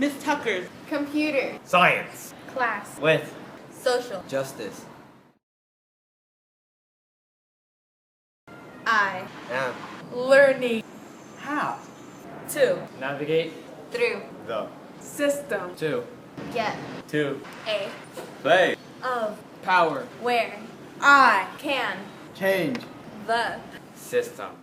Miss Tucker's. Computer. Science. Class. With. Social. Justice. I. And. Learning. How? To. Navigate. Through. The. System. To. Get. To. A. Play. Of. Power. Where. I. Can. Change. The. System.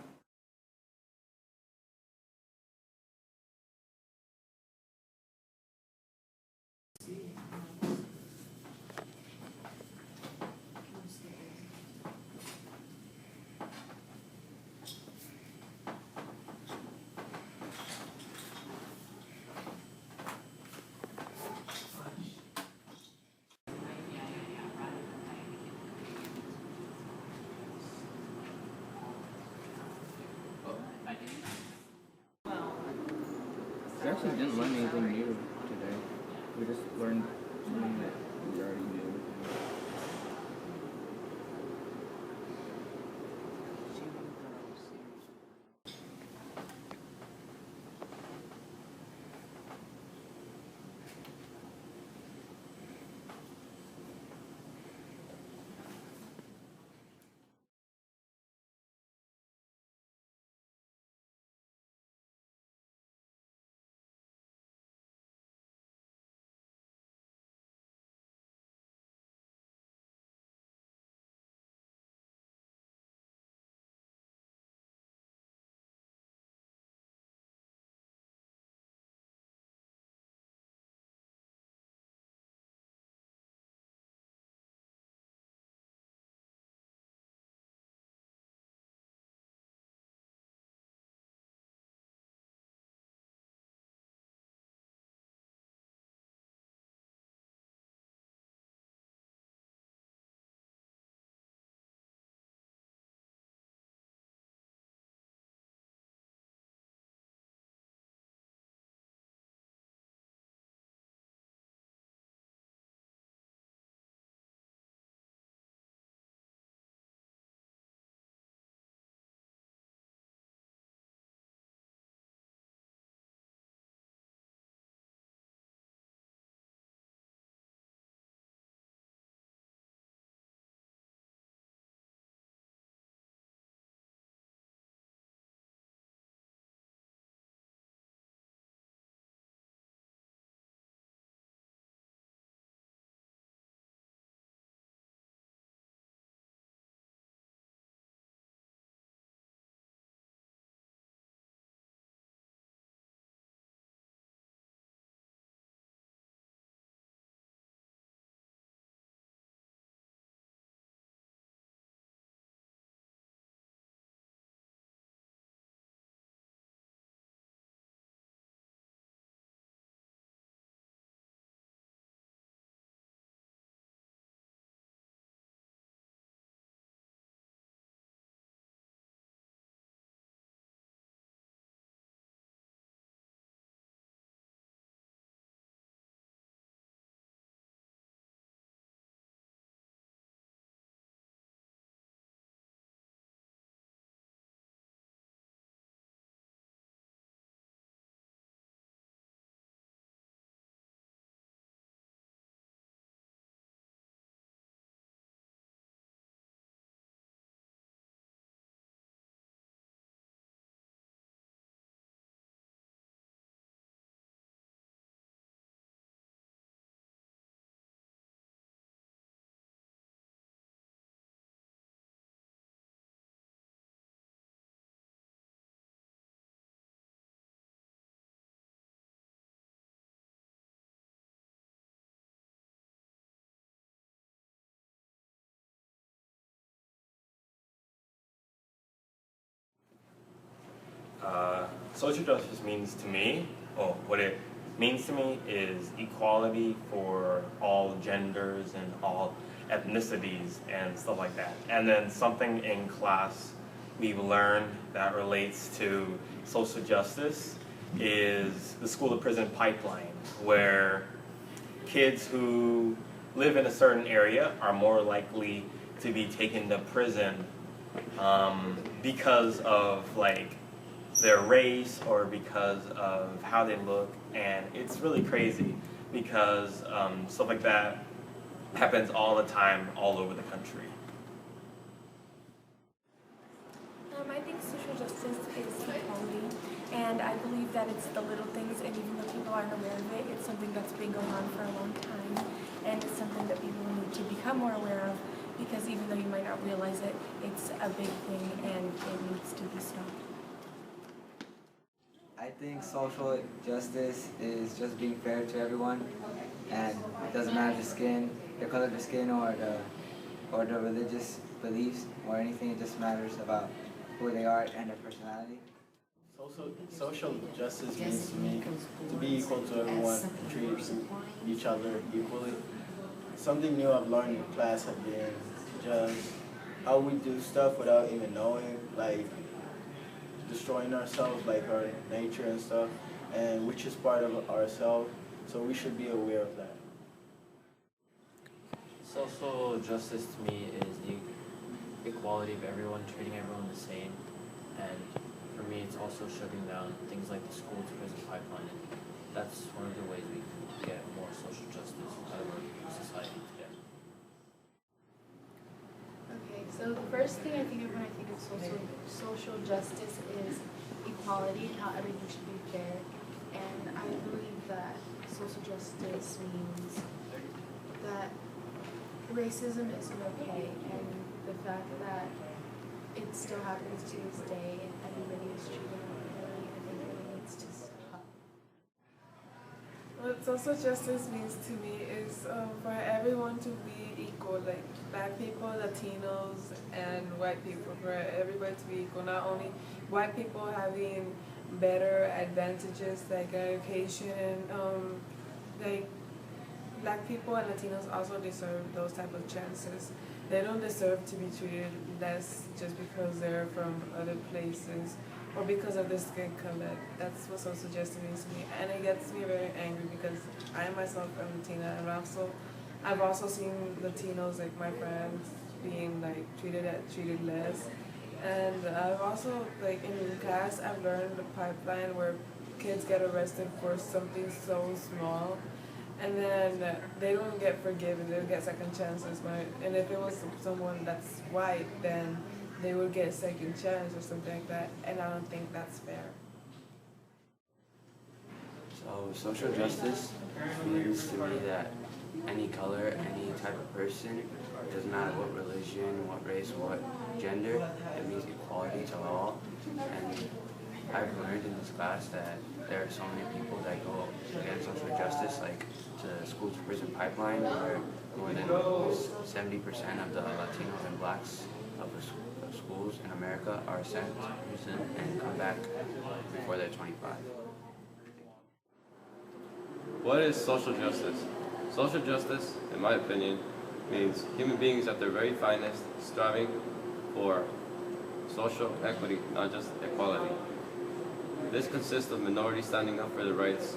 We actually didn't learn anything new today. We just learned something that we already knew. Social justice means to me, what it means to me is equality for all genders and all ethnicities and stuff like that. And then something in class we've learned that relates to social justice is the school to prison pipeline, where kids who live in a certain area are more likely to be taken to prison because of like their race or because of how they look And it's really crazy because stuff like that happens all the time all over the country. I think social justice is equality, and I believe that it's the little things, and even though people aren't aware of it, it's something that's been going on for a long time, and it's something that people need to become more aware of, because even though you might not realize it, it's a big thing, and it needs to be stopped. I think social justice is just being fair to everyone, and it doesn't matter the skin, the color of the skin, or the religious beliefs or anything. It just matters about who they are and their personality. Social justice means to me to be equal to everyone and treat each other equally. Something new I've learned in class has been just how we do stuff without even knowing, like destroying ourselves, like our nature and stuff, and which is part of ourselves, so we should be aware of that. Social justice to me is the equality of everyone, treating everyone the same. And for me, it's also shutting down things like the school to prison pipeline. And that's one of the ways we can get more social justice out of our society today. Okay, so the first thing I think of when I think of social justice is equality and how everything should be fair. And I believe that social justice means that racism isn't okay, and the fact that it still happens to this day and everybody is treated equally, I think really needs to stop. What social justice means to me is for everyone to be equal, like black people, Latinos, and white people, for everybody to be equal. Not only white people having better advantages like education, like black people and Latinos also deserve those type of chances. They don't deserve to be treated less just because they're from other places or because of their skin color. That's what social justice means to me, and it gets me very angry because I myself am Latina, and I've also seen Latinos, like my friends, being like treated less, and I've also, like in class, I've learned the pipeline where kids get arrested for something so small, and then they don't get forgiven, they don't get second chances. And if it was someone that's white, then they would get a second chance or something like that, and I don't think that's fair. So social justice means to me that any color, any type of person, it doesn't matter what religion, what race, what gender, it means equality to all. And I've learned in this class that there are so many people that go against social justice, like to the school to prison pipeline, where more than 70% of the Latinos and blacks of the schools in America are sent to prison and come back before they're 25. What is social justice? Social justice, in my opinion, means human beings at their very finest striving for social equity, not just equality. This consists of minorities standing up for their rights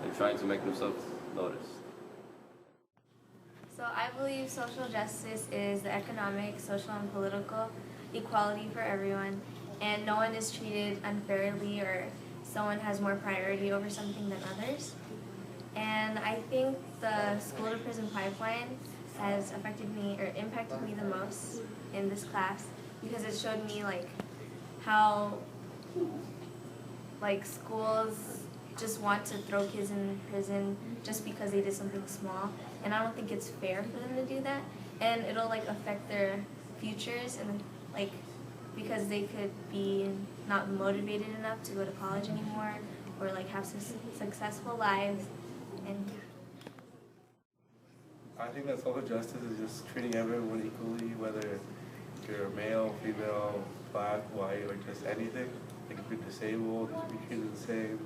and trying to make themselves noticed. So I believe social justice is the economic, social, and political equality for everyone, and no one is treated unfairly or someone has more priority over something than others. And I think the school to prison pipeline has affected me or impacted me the most in this class because it showed me like how like schools just want to throw kids in prison just because they did something small, and I don't think it's fair for them to do that, and it'll like affect their futures and like because they could be not motivated enough to go to college anymore or like have successful lives. And I think that social justice is just treating everyone equally, whether you're male, female, black, white, or just anything. Like if you're disabled, you should be treated the same.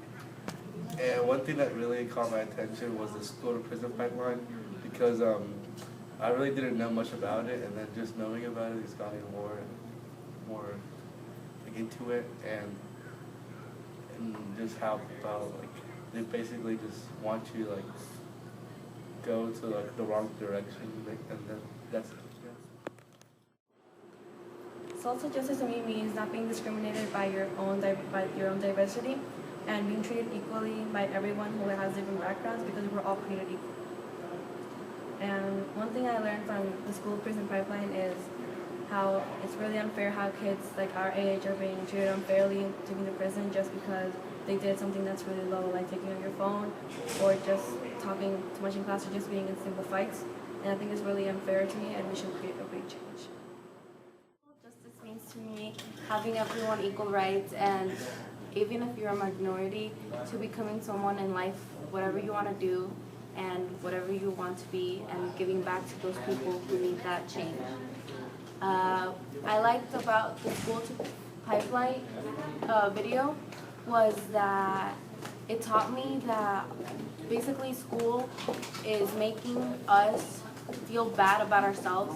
And one thing that really caught my attention was the school to prison pipeline, because I really didn't know much about it, and then just knowing about it has got me more like into it, and just how about like they basically just want you like go to like the wrong direction, like, and then that's it. Social justice to me means not being discriminated by your own diversity, and being treated equally by everyone who has different backgrounds because we're all created equal. And one thing I learned from the school prison pipeline is how it's really unfair how kids like our age are being treated unfairly taken to prison just because they did something that's really low, like taking out your phone or just talking too much in class or just being in simple fights. And I think it's really unfair to me and we should create a big change. Justice means to me having everyone equal rights, and even if you're a minority, to becoming someone in life, whatever you want to do and whatever you want to be, and giving back to those people who need that change. I liked about the school to pipeline video was that it taught me that basically school is making us feel bad about ourselves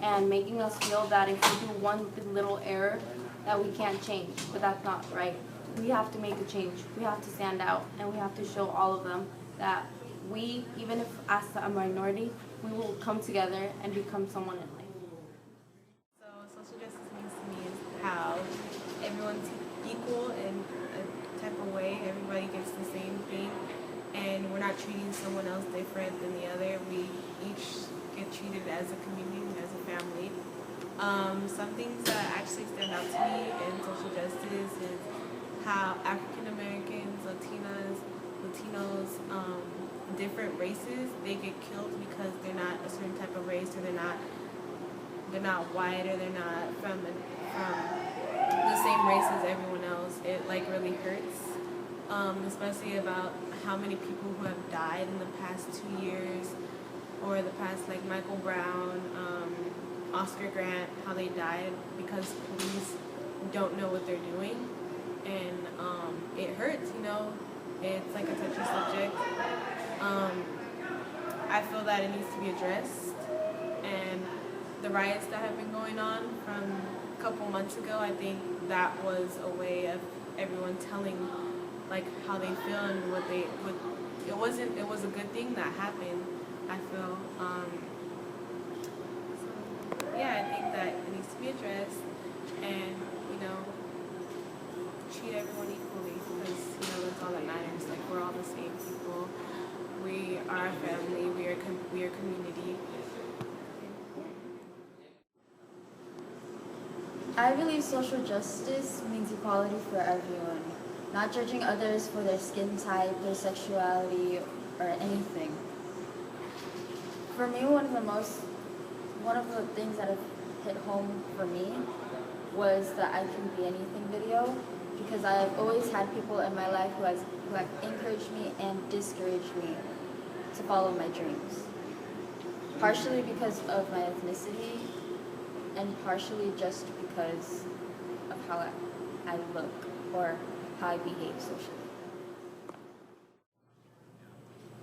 and making us feel that if we do one little error that we can't change, but that's not right. We have to make a change. We have to stand out, and we have to show all of them that we, even if as a minority, we will come together and become someone in life. So social justice means to me is how everyone's equal in a type of way. Everybody gets the same thing, and we're not treating someone else different than the other. We each get treated as a community, as a family. Some things that actually stand out to me in social justice is how African Americans, Latinos, different races, they get killed because they're not a certain type of race, or they're not white, or they're not from the same race as everyone else. It like really hurts, especially about how many people who have died in the past 2 years, or the past, like Michael Brown, Oscar Grant, how they died because police don't know what they're doing, and it hurts, you know. It's like a touchy subject. I feel that it needs to be addressed, and the riots that have been going on from a couple months ago, I think that was a way of everyone telling like how they feel and what it was a good thing that happened, I feel. So yeah, I think that it needs to be addressed, and treat everyone equally, because that's all that matters. Like, we're all the same people. We are a family. We are a community. I believe social justice means equality for everyone, not judging others for their skin type, their sexuality, or anything. For me, one of the things that have hit home for me was the I Can Be Anything video, because I have always had people in my life who have encouraged me and discouraged me to follow my dreams. Partially because of my ethnicity, and partially just because of how I look or how I behave socially.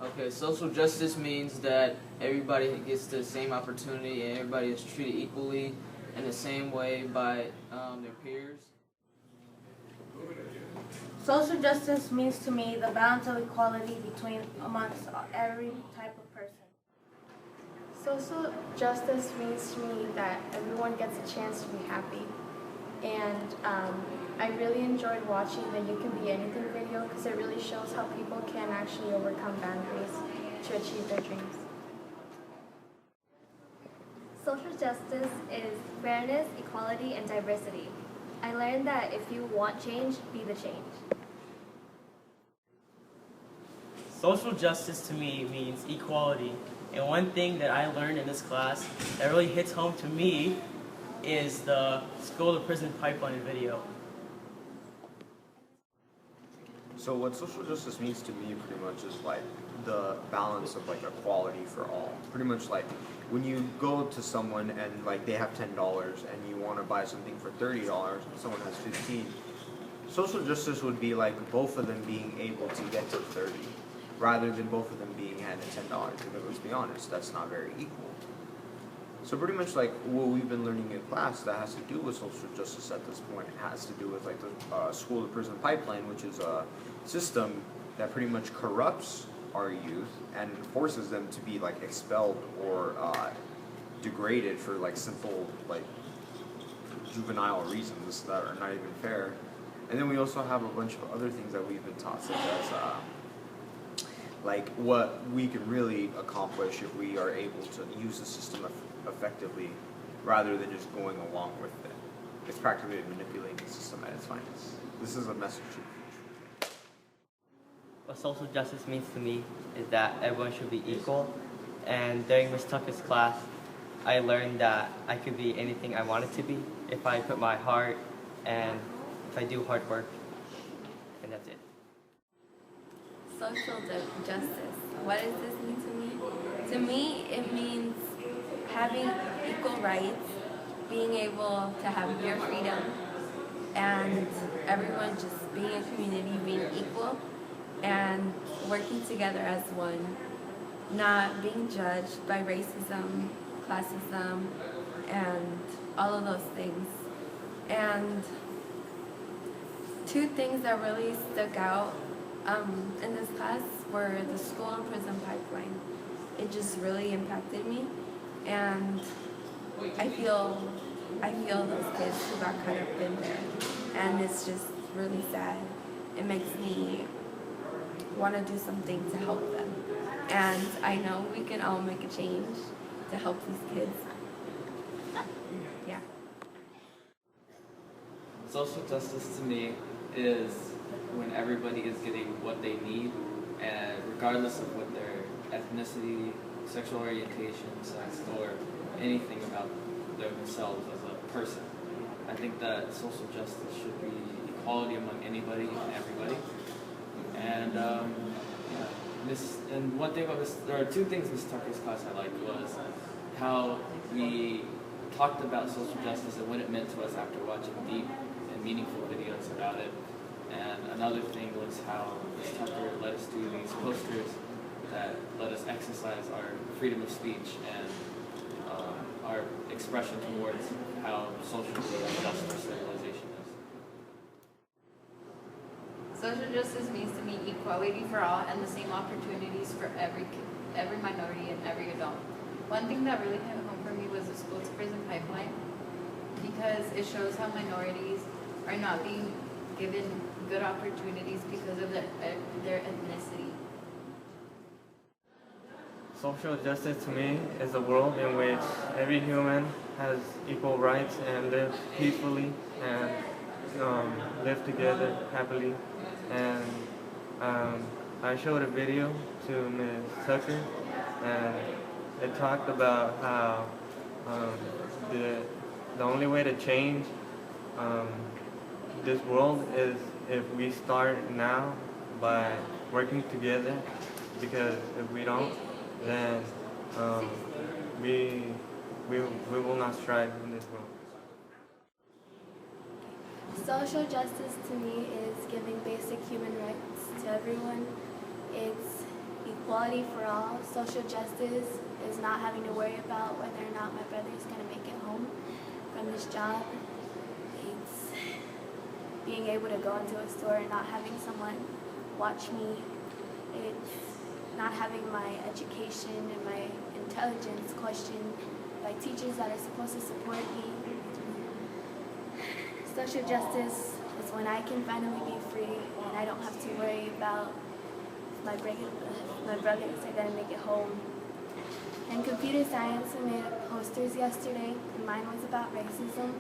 Okay, social justice means that everybody gets the same opportunity and everybody is treated equally in the same way by their peers. Social justice means to me the balance of equality amongst every type of person. Social justice means to me that everyone gets a chance to be happy. And I really enjoyed watching the You Can Be Anything video, because it really shows how people can actually overcome boundaries to achieve their dreams. Social justice is fairness, equality, and diversity. I learned that if you want change, be the change. Social justice to me means equality. And one thing that I learned in this class that really hits home to me is the school to prison pipeline video. So what social justice means to me pretty much is like the balance of like equality for all. Pretty much like when you go to someone and like they have $10 and you want to buy something for $30 and someone has 15, social justice would be like both of them being able to get to 30 rather than both of them being handed $10. Because let's be honest, that's not very equal. So pretty much like what we've been learning in class that has to do with social justice at this point has to do with like the school to prison pipeline, which is a system that pretty much corrupts our youth and forces them to be like expelled or degraded for like simple like juvenile reasons that are not even fair. And then we also have a bunch of other things that we've been taught, such as like what we can really accomplish if we are able to use the system effectively rather than just going along with it. It's practically manipulating the system at its finest. This is a message to the future. What social justice means to me is that everyone should be equal. And during Ms. Tucker's class, I learned that I could be anything I wanted to be if I put my heart and if I do hard work. And that's it. Social justice. What does this mean to me? To me, it means having equal rights, being able to have your freedom, and everyone just being a community, being equal, and working together as one, not being judged by racism, classism, and all of those things. And two things that really stuck out in this class were the school and prison pipeline. It just really impacted me, and I feel those kids who got caught up in there, and it's just really sad. It makes me want to do something to help them, and I know we can all make a change to help these kids. Yeah. Social justice to me is when everybody is getting what they need, and regardless of what their ethnicity, sexual orientation, sex, or anything about themselves as a person. I think that social justice should be equality among anybody and everybody. And and one thing about this, there are two things Ms. Tucker's class I liked was how we talked about social justice and what it meant to us after watching deep and meaningful videos about it. And another thing was how Ms. Tucker let us do these posters that let us exercise our freedom of speech and our expression towards how socially just our civilization is. Social justice means to me equality for all and the same opportunities for every minority and every adult. One thing that really hit home for me was the school to prison pipeline, because it shows how minorities are not being given good opportunities because of their ethnicity. Social justice to me is a world in which every human has equal rights and live peacefully and live together happily. And I showed a video to Ms. Tucker, and it talked about how the only way to change this world is if we start now by working together, because if we don't, then we will not strive in this world. Social justice to me is giving basic human rights to everyone. It's equality for all. Social justice is not having to worry about whether or not my brother is going to make it home from his job. It's being able to go into a store and not having someone watch me. It's not having my education and my intelligence questioned by teachers that are supposed to support me. Social justice is when I can finally be free and I don't have to worry about my brothers are going to make it home. In computer science, I made posters yesterday, and mine was about racism.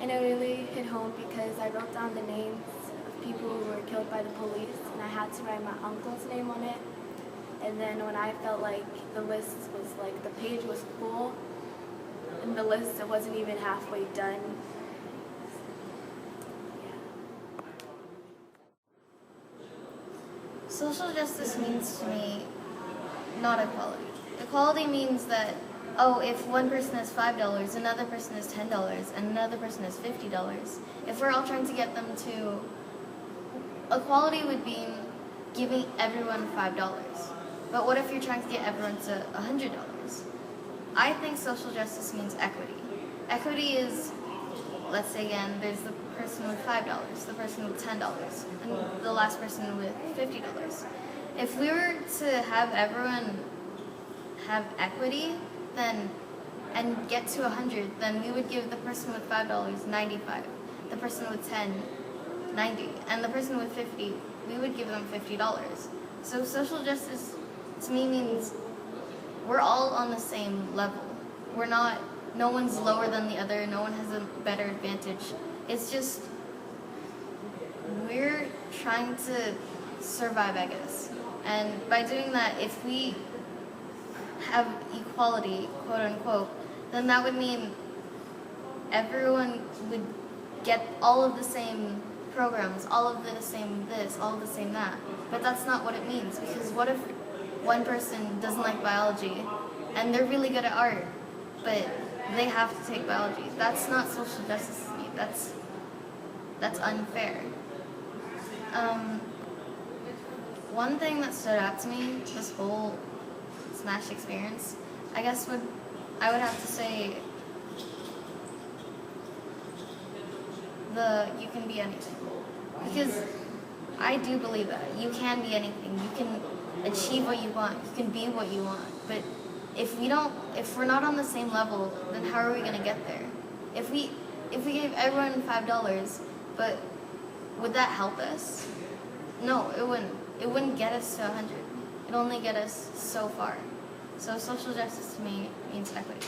And it really hit home because I wrote down the names of people who were killed by the police, and I had to write my uncle's name on it. And then when I felt like the list was like, the page was full, and the list, it wasn't even halfway done. Social justice means to me not equality. Equality means that, oh, if one person has $5, another person has $10, and another person has $50, if we're all trying to get them to, equality would mean giving everyone $5. But what if you're trying to get everyone to $100? I think social justice means equity. Equity is, let's say again, there's the person with $5, the person with $10, and the last person with $50. If we were to have everyone have equity, then and get to 100, then we would give the person with $5 $95. the person with 10, 90, and the person with 50, we would give them $50. So social justice to me means we're all on the same level. We're not, no one's lower than the other, no one has a better advantage. It's just, we're trying to survive, I guess. And by doing that, if we have equality, quote unquote, then that would mean everyone would get all of the same programs, all of the same this, all of the same that. But that's not what it means, because what if one person doesn't like biology and they're really good at art, but they have to take biology? That's not social justice to me. That's unfair. One thing that stood out to me this whole Smash experience, I guess I would have to say you can be anything. Because I do believe that. You can be anything. You can achieve what you want. You can be what you want. But if we're not on the same level, then how are we gonna get there? If we gave everyone $5, but would that help us? No, it wouldn't. It wouldn't get us to 100. It'd only get us so far. So social justice to me means equity.